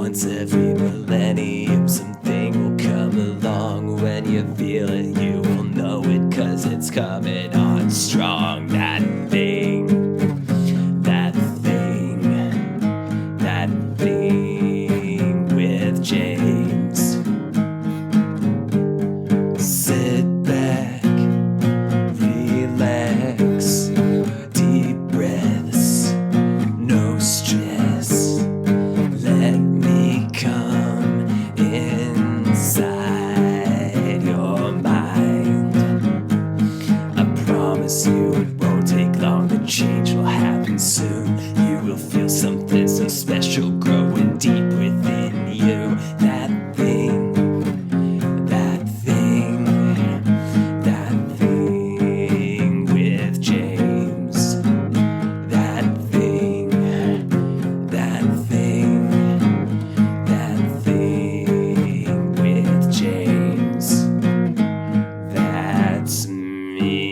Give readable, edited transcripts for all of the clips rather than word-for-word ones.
Once every millennium, something will come along. When you feel it, you will know it, 'cause it's coming on strong. That thing with James. Sit back, relax, deep breaths, no stress. Let me come inside your mind. I promise you it won't take long, the change will happen soon. You will feel something so special growing deep within you. That thing with James. That thing with James. That's me.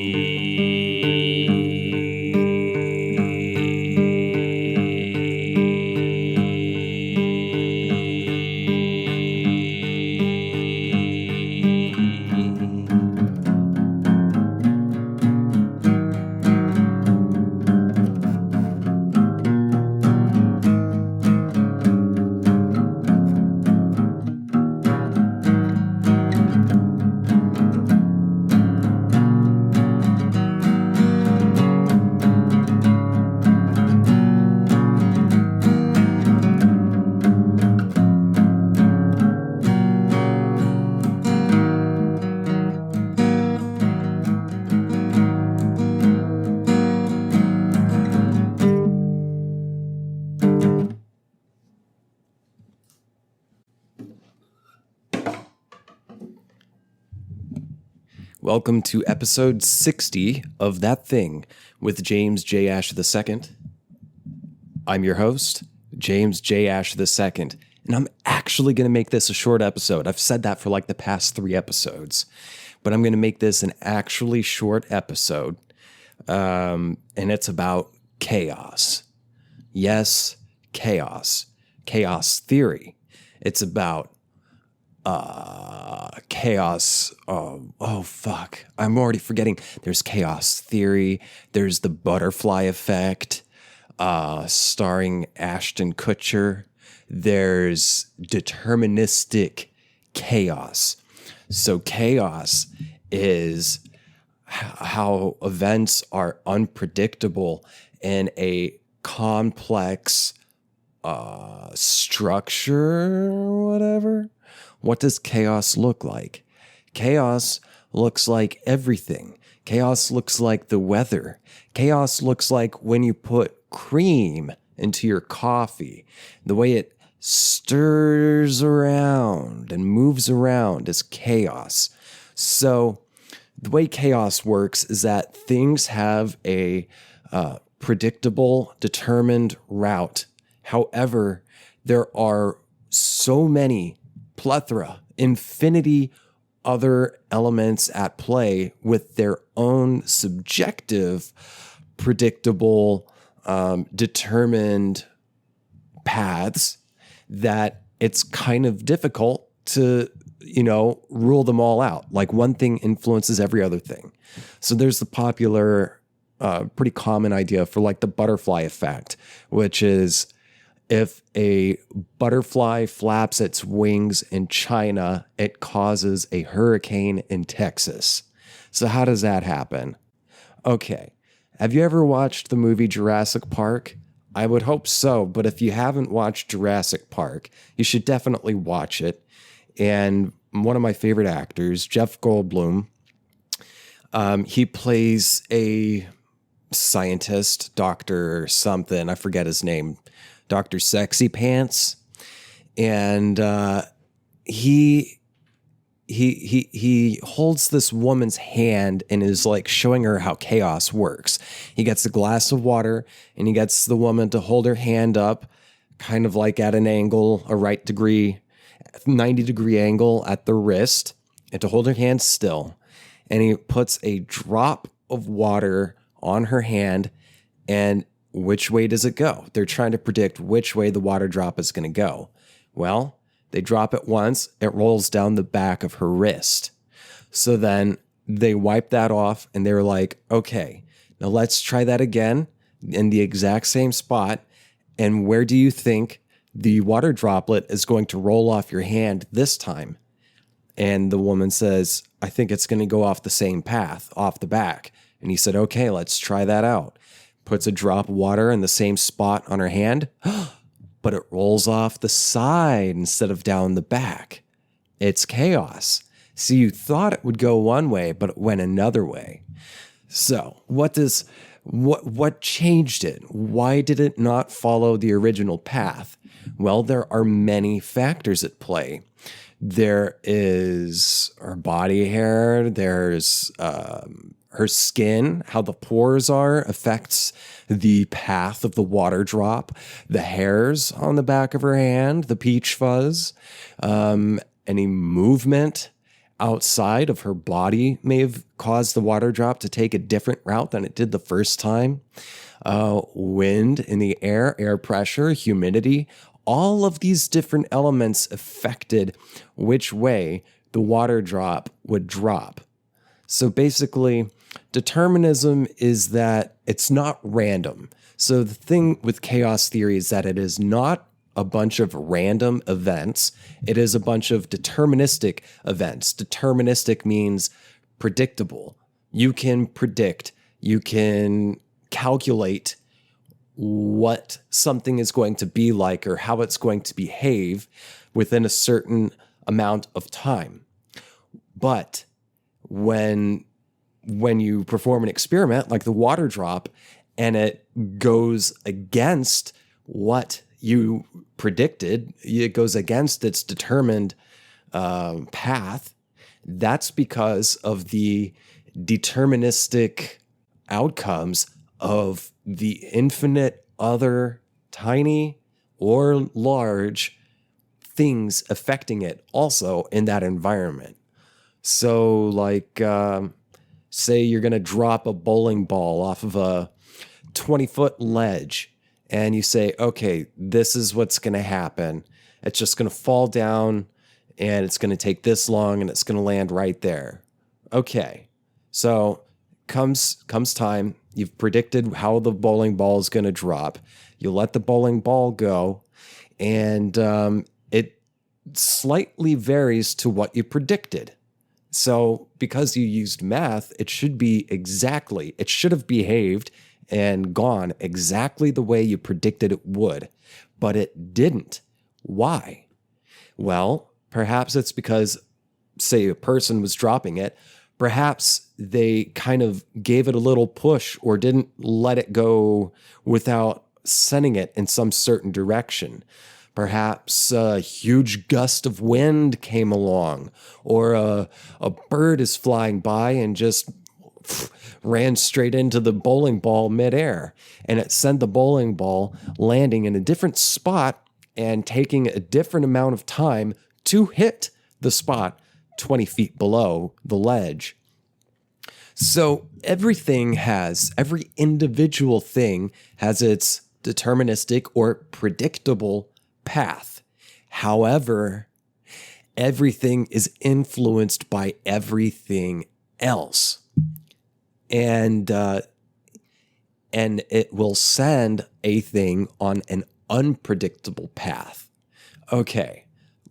Welcome to episode 60 of That Thing with James J. Ash II. I'm your host, James J. Ash II, and I'm actually going to make this a short episode. I've said that for like the past 3 episodes, but I'm going to make this an actually short episode, and it's about chaos. Yes, chaos. Chaos theory. It's about chaos. Oh fuck, I'm already forgetting. There's chaos theory. There's the butterfly effect, starring Ashton Kutcher. There's deterministic chaos. So chaos is how events are unpredictable in a complex structure or whatever. What does chaos look like? Chaos looks like everything. Chaos looks like the weather. Chaos looks like when you put cream into your coffee. The way it stirs around and moves around is chaos. So the way chaos works is that things have a predictable, determined route. However, there are so many infinity other elements at play with their own subjective, predictable, determined paths that it's kind of difficult to, rule them all out. Like one thing influences every other thing. So there's the popular, pretty common idea for like the butterfly effect, which is if a butterfly flaps its wings in China, it causes a hurricane in Texas. So how does that happen? Okay. Have you ever watched the movie Jurassic Park? I would hope so, but if you haven't watched Jurassic Park, you should definitely watch it. And one of my favorite actors, Jeff Goldblum, he plays a scientist, doctor or something. I forget his name. Dr. Sexy Pants, and he holds this woman's hand and is like showing her how chaos works. He gets a glass of water and he gets the woman to hold her hand up, kind of like at an angle, a 90-degree angle at the wrist, and to hold her hand still. And he puts a drop of water on her hand, and which way does it go? They're trying to predict which way the water drop is going to go. Well, they drop it once, it rolls down the back of her wrist. So then they wipe that off and they're like, okay, now let's try that again in the exact same spot. And where do you think the water droplet is going to roll off your hand this time? And the woman says, I think it's going to go off the same path, off the back. And he said, okay, let's try that out. Puts a drop of water in the same spot on her hand, but it rolls off the side instead of down the back. It's chaos. See, you thought it would go one way, but it went another way. So what changed it? Why did it not follow the original path? Well, there are many factors at play. There is her body hair, there's her skin, how the pores are affects the path of the water drop, the hairs on the back of her hand, the peach fuzz, any movement outside of her body may have caused the water drop to take a different route than it did the first time. Wind in the air, air pressure, humidity, all of these different elements affected which way the water drop would drop. So basically, determinism is that it's not random. So the thing with chaos theory is that it is not a bunch of random events. It is a bunch of deterministic events. Deterministic means predictable. You can predict, you can calculate what something is going to be like or how it's going to behave within a certain amount of time. But when you perform an experiment like the water drop and it goes against what you predicted, it goes against its determined path, that's because of the deterministic outcomes of the infinite other tiny or large things affecting it also in that environment. So like, say you're going to drop a bowling ball off of a 20-foot ledge and you say, okay, this is what's going to happen. It's just going to fall down and it's going to take this long and it's going to land right there. Okay. So comes time. You've predicted how the bowling ball is going to drop. You let the bowling ball go and it slightly varies to what you predicted. So because you used math, it should have behaved and gone exactly the way you predicted it would, but it didn't. Why? Well, perhaps it's because, say, a person was dropping it. Perhaps they kind of gave it a little push or didn't let it go without sending it in some certain direction. Perhaps a huge gust of wind came along, or a bird is flying by and just ran straight into the bowling ball midair, and it sent the bowling ball landing in a different spot and taking a different amount of time to hit the spot 20 feet below the ledge. So every individual thing has its deterministic or predictable path. However, everything is influenced by everything else. And it will send a thing on an unpredictable path. Okay,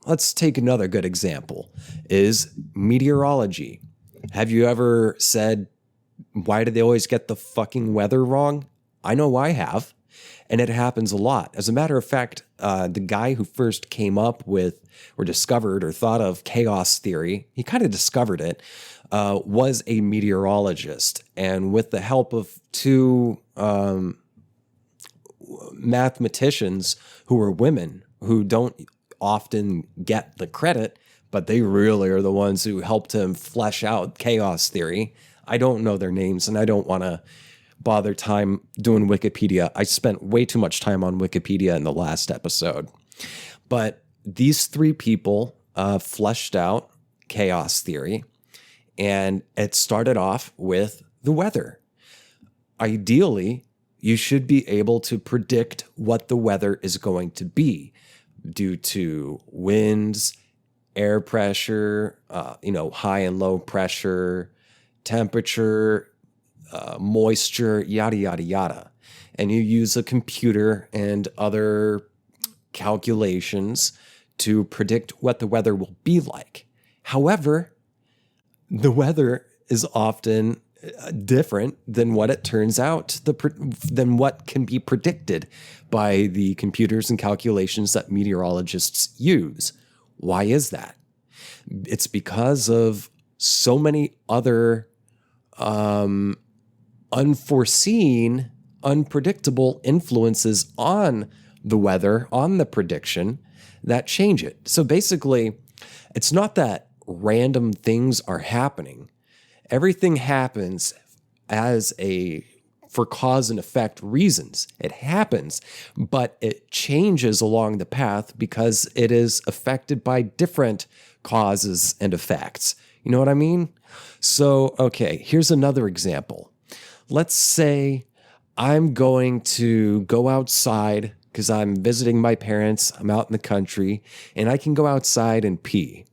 let's take another good example, is meteorology. Have you ever said, why do they always get the fucking weather wrong? I know I have. And it happens a lot. As a matter of fact, the guy who first came up with or discovered or thought of chaos theory, he kind of discovered it, was a meteorologist. And with the help of two mathematicians who were women, who don't often get the credit, but they really are the ones who helped him flesh out chaos theory. I don't know their names, and I don't want to bother time doing Wikipedia. I spent way too much time on Wikipedia in the last episode. But these three people fleshed out chaos theory, and it started off with the weather. Ideally, you should be able to predict what the weather is going to be. due to winds, air pressure, high and low pressure, temperature, moisture, yada, yada, yada. And you use a computer and other calculations to predict what the weather will be like. However, the weather is often different than what it turns out, than what can be predicted by the computers and calculations that meteorologists use. Why is that? It's because of so many other unforeseen, unpredictable influences on the weather, on the prediction, that change it. So basically, it's not that random things are happening. Everything happens for cause and effect reasons. It happens, but it changes along the path because it is affected by different causes and effects. You know what I mean? So, okay, here's another example. Let's say I'm going to go outside because I'm visiting my parents. I'm out in the country, and I can go outside and pee.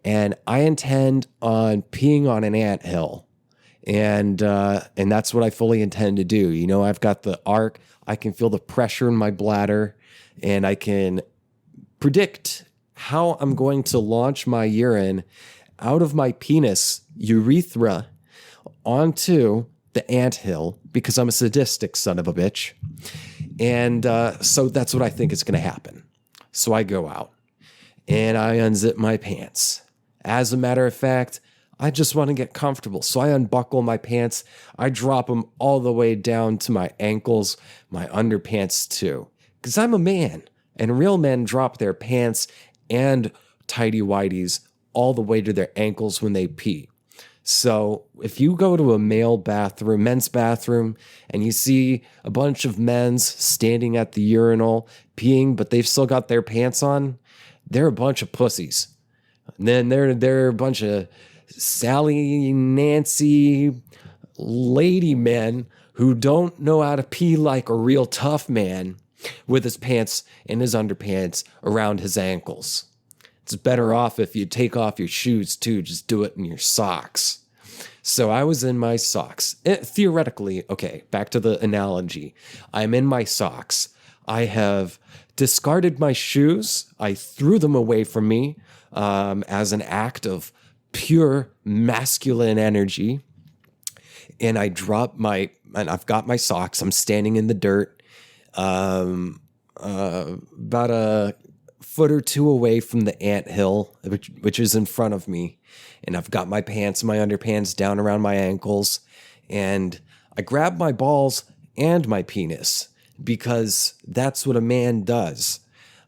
And I intend on peeing on an anthill. And that's what I fully intend to do. You know, I've got the arc. I can feel the pressure in my bladder, and I can predict how I'm going to launch my urine out of my penis urethra onto the anthill because I'm a sadistic son of a bitch. And so that's what I think is going to happen. So I go out and I unzip my pants. As a matter of fact, I just want to get comfortable. So I unbuckle my pants. I drop them all the way down to my ankles, my underpants too. Because I'm a man, and real men drop their pants and tighty-whities all the way to their ankles when they pee. So if you go to a men's bathroom, and you see a bunch of men's standing at the urinal peeing, but they've still got their pants on, they're a bunch of pussies. And then they're a bunch of Sally Nancy lady men who don't know how to pee like a real tough man with his pants and his underpants around his ankles. It's better off if you take off your shoes too, just do it in your socks. So I was in my socks. Theoretically, okay, back to the analogy. I'm in my socks. I have discarded my shoes. I threw them away from me as an act of pure masculine energy. And I've got my socks. I'm standing in the dirt, about a foot or two away from the anthill, which is in front of me. And I've got my pants, my underpants down around my ankles. And I grab my balls and my penis because that's what a man does.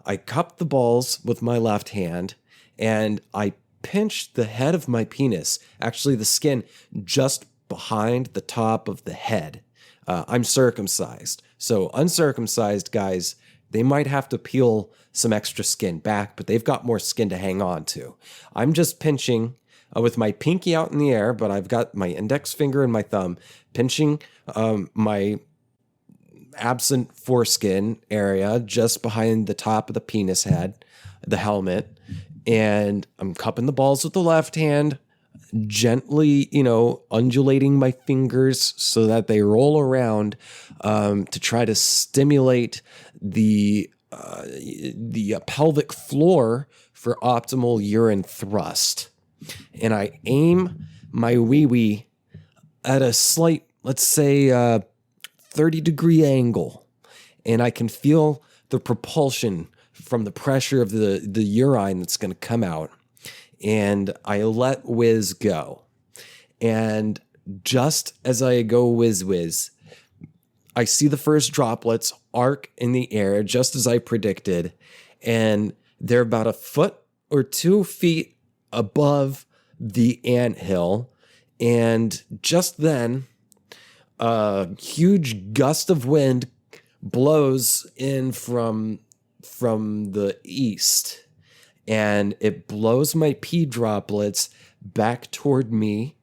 I cup the balls with my left hand and I pinch the head of my penis, actually the skin just behind the top of the head. I'm circumcised. So uncircumcised guys, they might have to peel some extra skin back, but they've got more skin to hang on to. I'm just pinching with my pinky out in the air, but I've got my index finger and my thumb pinching my absent foreskin area just behind the top of the penis head, the helmet. And I'm cupping the balls with the left hand, gently, undulating my fingers so that they roll around to try to stimulate the pelvic floor for optimal urine thrust. And I aim my wee-wee at a slight, let's say, 30-degree angle. And I can feel the propulsion from the pressure of the urine that's going to come out. And I let whiz go. And just as I go whiz, I see the first droplets arc in the air, just as I predicted. And they're about a foot or 2 feet above the anthill. And just then, a huge gust of wind blows in from the east, and it blows my pee droplets back toward me,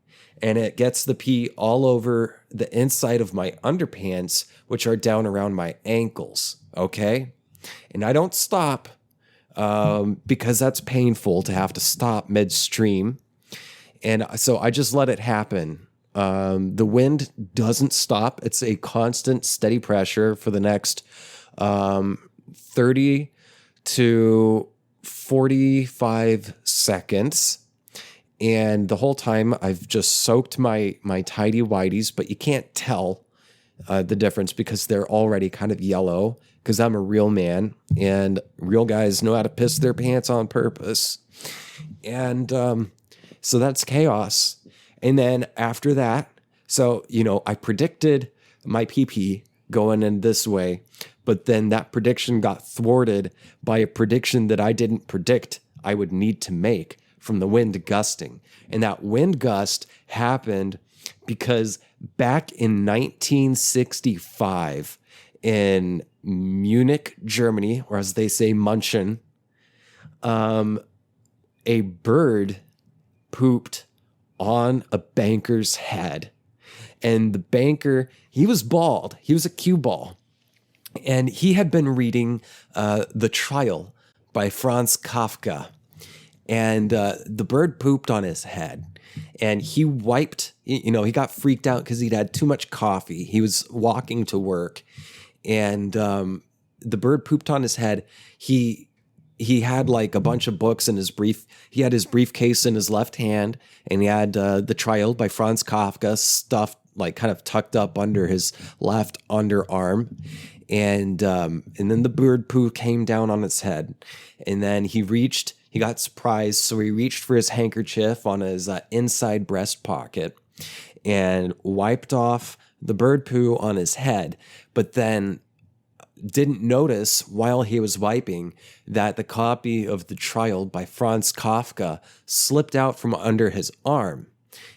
and it gets the pee all over the inside of my underpants, which are down around my ankles, okay? And I don't stop because that's painful to have to stop midstream. And so I just let it happen. The wind doesn't stop. It's a constant, steady pressure for the next 30 to 45 seconds. And the whole time I've just soaked my tidy whities, but you can't tell the difference because they're already kind of yellow, because I'm a real man and real guys know how to piss their pants on purpose. And so that's chaos. And then after that, so, I predicted my PP going in this way, but then that prediction got thwarted by a prediction that I didn't predict I would need to make from the wind gusting. And that wind gust happened because back in 1965 in Munich, Germany, or as they say, Munchen, a bird pooped on a banker's head. And the banker, he was bald. He was a cue ball. And he had been reading The Trial by Franz Kafka. And the bird pooped on his head. And he wiped, he got freaked out because he'd had too much coffee. He was walking to work. And the bird pooped on his head. He had like a bunch of books in his he had his briefcase in his left hand, and he had The Trial by Franz Kafka stuffed, like kind of tucked up under his left underarm. And then the bird poo came down on his head. And then he got surprised. So he reached for his handkerchief on his inside breast pocket and wiped off the bird poo on his head. But then didn't notice while he was wiping that the copy of The Trial by Franz Kafka slipped out from under his arm.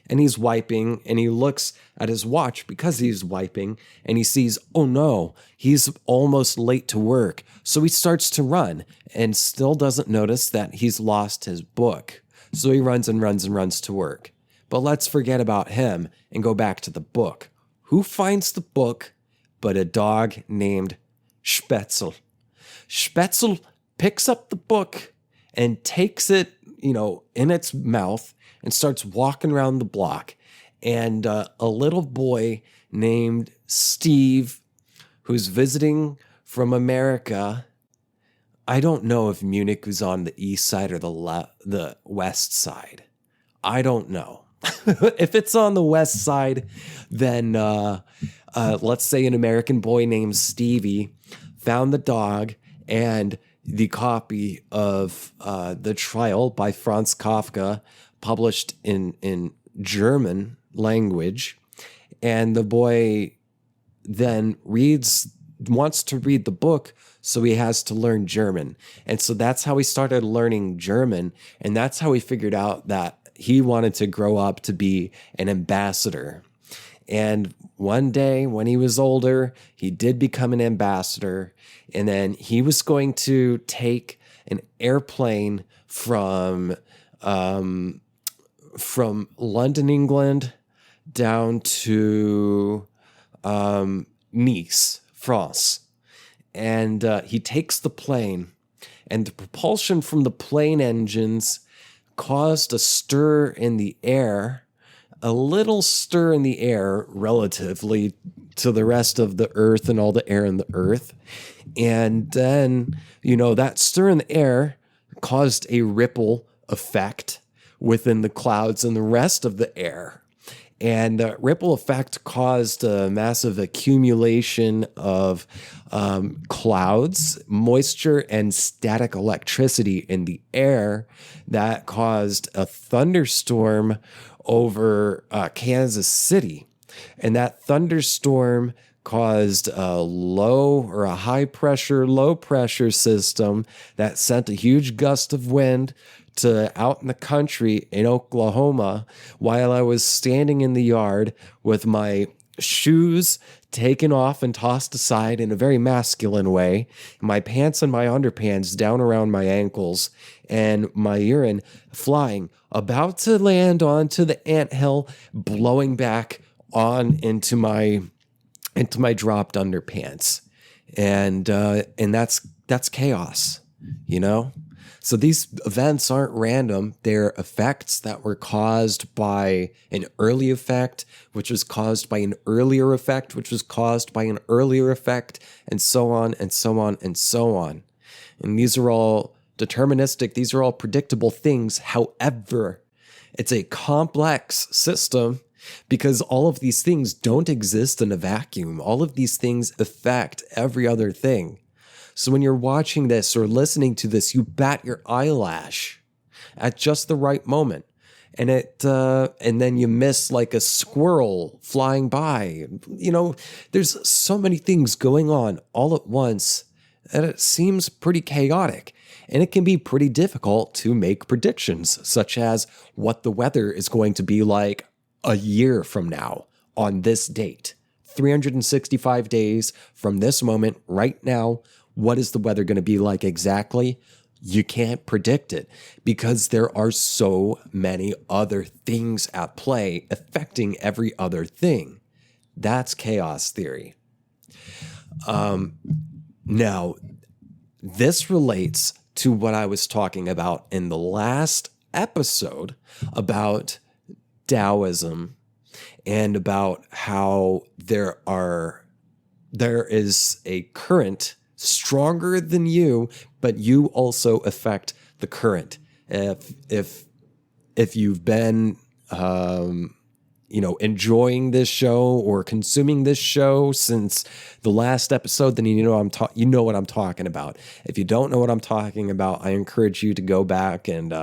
And he's wiping, and he looks at his watch because he's wiping, and he sees, oh no, he's almost late to work. So he starts to run and still doesn't notice that he's lost his book. So he runs and runs and runs to work. But let's forget about him and go back to the book. Who finds the book but a dog named Spätzle? Spätzle picks up the book and takes it, in its mouth and starts walking around the block. And a little boy named Steve, who's visiting from America. I don't know if Munich was on the east side or the west side. I don't know. If it's on the west side, then let's say an American boy named Stevie found the dog and the copy of The Trial by Franz Kafka, published in German language. And the boy then wants to read the book, so he has to learn German. And so that's how he started learning German. And that's how he figured out that he wanted to grow up to be an ambassador. And one day when he was older, he did become an ambassador. And then he was going to take an airplane from London, England, down to Nice, France. And he takes the plane, and the propulsion from the plane engines caused a stir in the air, a little stir in the air relatively to the rest of the earth and all the air in the earth. And then, that stir in the air caused a ripple effect within the clouds and the rest of the air. And the ripple effect caused a massive accumulation of clouds, moisture, and static electricity in the air that caused a thunderstorm over Kansas City. And that thunderstorm caused a high pressure, low pressure system that sent a huge gust of wind to out in the country in Oklahoma, while I was standing in the yard with my shoes taken off and tossed aside in a very masculine way, my pants and my underpants down around my ankles, and my urine flying, about to land onto the anthill, blowing back on into my dropped underpants. And that's chaos. you know? So these events aren't random. They're effects that were caused by an early effect, which was caused by an earlier effect, which was caused by an earlier effect, and so on and so on and so on. And these are all deterministic. These are all predictable things. However, it's a complex system because all of these things don't exist in a vacuum. All of these things affect every other thing. So when you're watching this or listening to this, you bat your eyelash at just the right moment. And and then you miss like a squirrel flying by. You know, there's so many things going on all at once that it seems pretty chaotic. And it can be pretty difficult to make predictions, such as what the weather is going to be like a year from now on this date. 365 days from this moment right now. What is the weather going to be like exactly? You can't predict it because there are so many other things at play affecting every other thing. That's chaos theory. Now, this relates to what I was talking about in the last episode about Taoism and about how there is a current stronger than you, but you also affect the current. If you've been enjoying this show or consuming this show since the last episode, then you know what I'm talking about. If you don't know what I'm talking about, I encourage you to go back and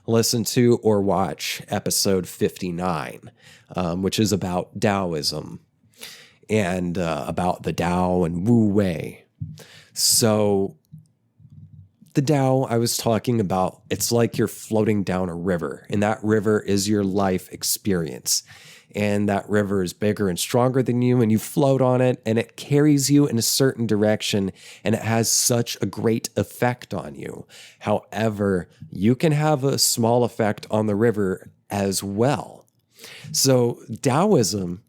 listen to or watch episode 59, which is about Taoism and about the Tao and Wu Wei. So the Tao I was talking about, it's like you're floating down a river, and that river is your life experience. And that river is bigger and stronger than you, and you float on it, and it carries you in a certain direction, and it has such a great effect on you. However, you can have a small effect on the river as well. So Taoism,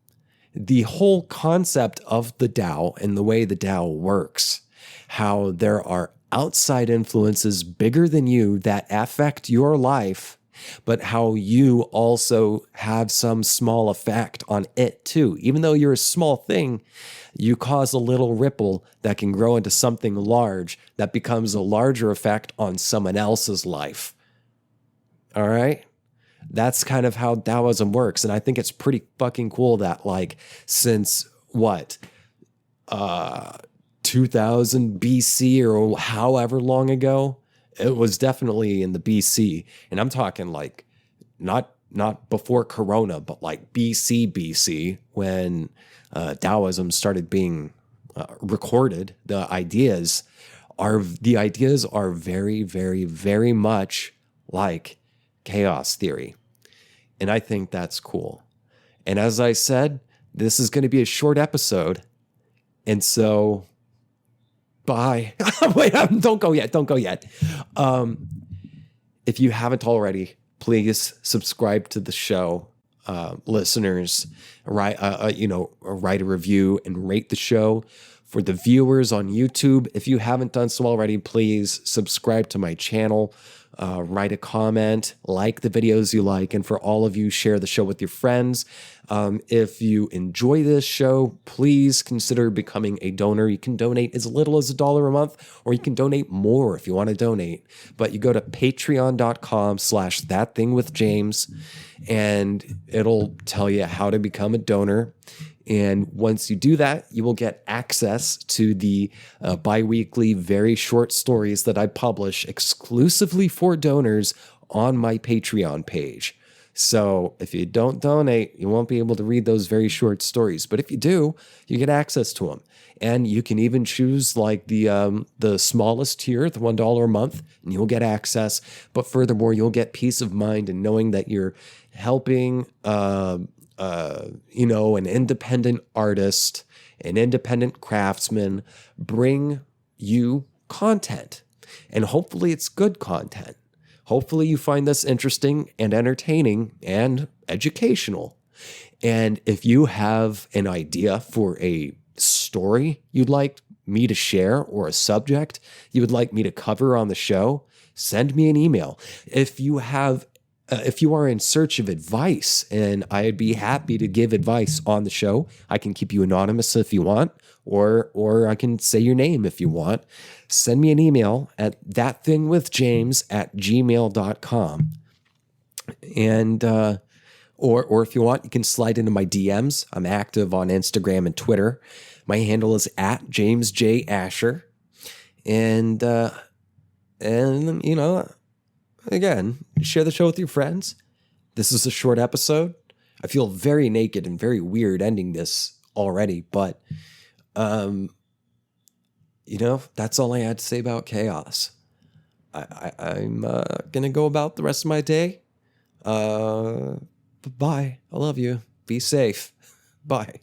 the whole concept of the Tao and the way the Tao works, how there are outside influences bigger than you that affect your life, but how you also have some small effect on it too. Even though you're a small thing, you cause a little ripple that can grow into something large that becomes a larger effect on someone else's life. All right? That's kind of how Taoism works. And I think it's pretty fucking cool that since 2000 BC or however long ago, it was definitely in the BC. And I'm talking not before Corona, but BC, when Taoism started being recorded. The ideas are very, very, very much like chaos theory. And I think that's cool. And as I said, this is going to be a short episode. And so, bye. Wait, don't go yet. If you haven't already, please subscribe to the show. Listeners, write a review and rate the show. For the viewers on YouTube, if you haven't done so already, please subscribe to my channel. Write a comment, like the videos you like, and for all of you, share the show with your friends. If you enjoy this show, please consider becoming a donor. You can donate as little as $1 a month, or you can donate more if you want to donate. But you go to patreon.com/thatthingwithjames, and it'll tell you how to become a donor. And once you do that, you will get access to the bi-weekly, very short stories that I publish exclusively for donors on my Patreon page. So if you don't donate, you won't be able to read those very short stories. But if you do, you get access to them. And you can even choose the smallest tier, the $1 a month, and you'll get access. But furthermore, you'll get peace of mind in knowing that you're helping an independent artist, an independent craftsman bring you content. And hopefully it's good content. Hopefully you find this interesting and entertaining and educational. And if you have an idea for a story you'd like me to share or a subject you would like me to cover on the show, send me an email. If you are in search of advice, and I'd be happy to give advice on the show, I can keep you anonymous if you want, or I can say your name if you want. Send me an email at thatthingwithjames@gmail.com. And, or if you want, you can slide into my DMs. I'm active on Instagram and Twitter. My handle is @JamesJAsher. And, again, share the show with your friends. This is a short episode. I feel very naked and very weird ending this already, but, that's all I had to say about chaos. I'm going to go about the rest of my day. Bye. I love you. Be safe. Bye.